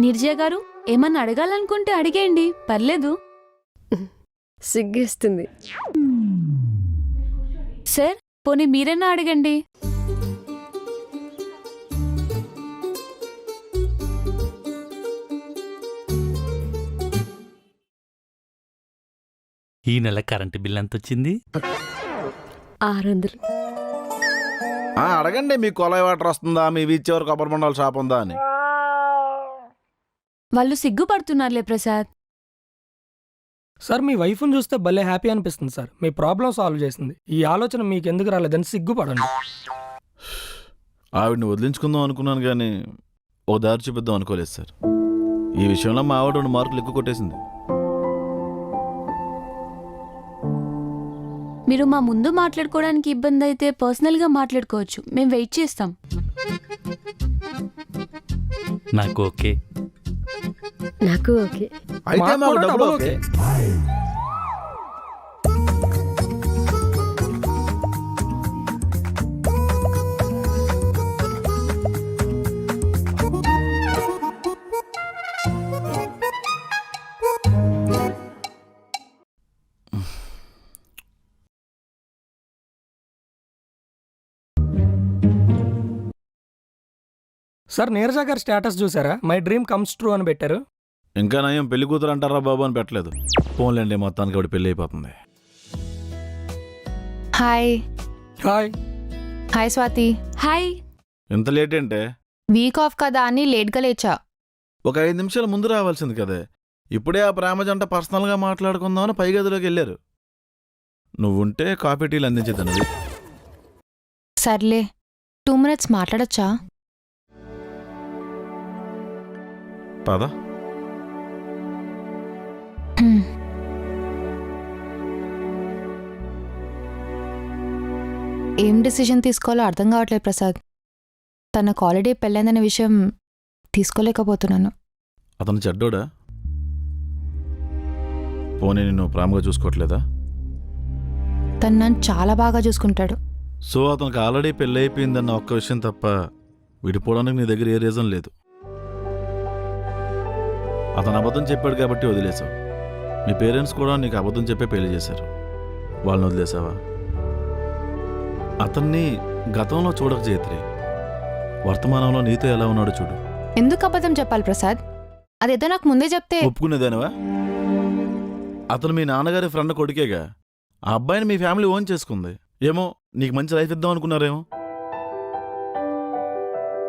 నిర్జయ గారు ఏమన్నా అడగాలనుకుంటే అడిగేయండి, పర్లేదు. సిగ్గేస్తుంది. సార్ పోనీ మీరైనా అడగండి. ఈ నెల కరెంటు బిల్ ఎంత వచ్చింది? 600. అడగండి, మీ కొలాయి వాటర్ వస్తుందా, మీ వీచ్ ఎవరు కొబ్బరి బొండాల షాప్ ఉందా అని. వాళ్ళు సిగ్గుపడుతున్నారులే ప్రసాద్. సార్ మీ వైఫ్ని చూస్తే భలే హ్యాపీ అనిపిస్తుంది సార్. మీ ప్రాబ్లం సాల్వ్ చేసింది. ఈ ఆలోచన మీకు ఎందుకు రాలేదని సిగ్గుపడండి. ఆవిడని వదిలించుకుందాం అనుకున్నాను కానీ ఓ దారి చూపిద్దాం అనుకోలేదు సార్. ఈ విషయంలో మా ఆవిడ 2 మార్కులు ఎక్కువ కొట్టేసింది. మీరు మా ముందు మాట్లాడుకోవడానికి ఇబ్బంది అయితే పర్సనల్గా మాట్లాడుకోవచ్చు, మేము వెయిట్ చేస్తాం. నాకు ఓకే. నాకు ఓకే. అయితే మాకు మాకు కూడా డబ్బులు డబ్బులు ఓకే. సార్ నీరజ గారి స్టేటస్ చూసారా? మై డ్రీమ్ కమ్స్ ట్రూ అని పెట్టారు. ఇంకా నయం పెళ్లి కూతురు అంటారా బాబు అని పెట్టలేదు. ఫోన్లేండి, మొత్తానికి ఆవిడ పెళ్లి అయిపోతుంది. Hi. Hi. Hi Swathi. Hi. ఇంత లేట్ అంటే? వీక్ ఆఫ్ కదా అని లేట్గా లేచా. ఒక 5 నిమిషాల ముందు రావాల్సింది కదే. ఇప్పుడే ఆ ప్రేమ జంట పర్సనల్గా మాట్లాడుకుందామని పై గదిలోకి వెళ్ళారు. నువ్వుంటే కాఫీ టీలు అందించేదన్నది. సర్లే 2 minutes మాట్లాడచ్చా? పద. ఏం డిసిజన్ తీసుకోవాలో అర్థం కావట్లేదు ప్రసాద్. తనకు ఆల్రెడీ పెళ్ళైందనే విషయం తీసుకోలేకపోతున్నాను. అతను చెడ్డోడా? పోనీ నిన్ను ప్రేమగా చూసుకోవట్లేదా? తను నన్ను చాలా బాగా చూసుకుంటాడు. సో అతనికి ఆల్రెడీ పెళ్ళి అయిపోయిందన్న ఒక్క విషయం తప్ప విడిపోవడానికి నీ దగ్గర ఏ రీజన్ లేదు. అతను అబద్ధం చెప్పాడు కాబట్టి వదిలేసావు. మీ పేరెంట్స్ కూడా నీకు అబద్ధం చెప్పే పెళ్లి చేశారు. వాళ్ళని వదిలేసావా? అతన్ని గతంలో చూడక చేతురి, వర్తమానంలో నీతో ఎలా ఉన్నాడో చూడు. ఎందుకు అబద్ధం చెప్పాలి ప్రసాద్? అదేదో నాకు ముందే చెప్తే. ఒప్పుకునేదానివా? అతను మీ నాన్నగారి ఫ్రెండ్ కొడుకేగా. ఆ అబ్బాయిని మీ ఫ్యామిలీ ఓన్ చేసుకుంది. ఏమో నీకు మంచి లైఫ్ ఇద్దాం అనుకున్నారేమో.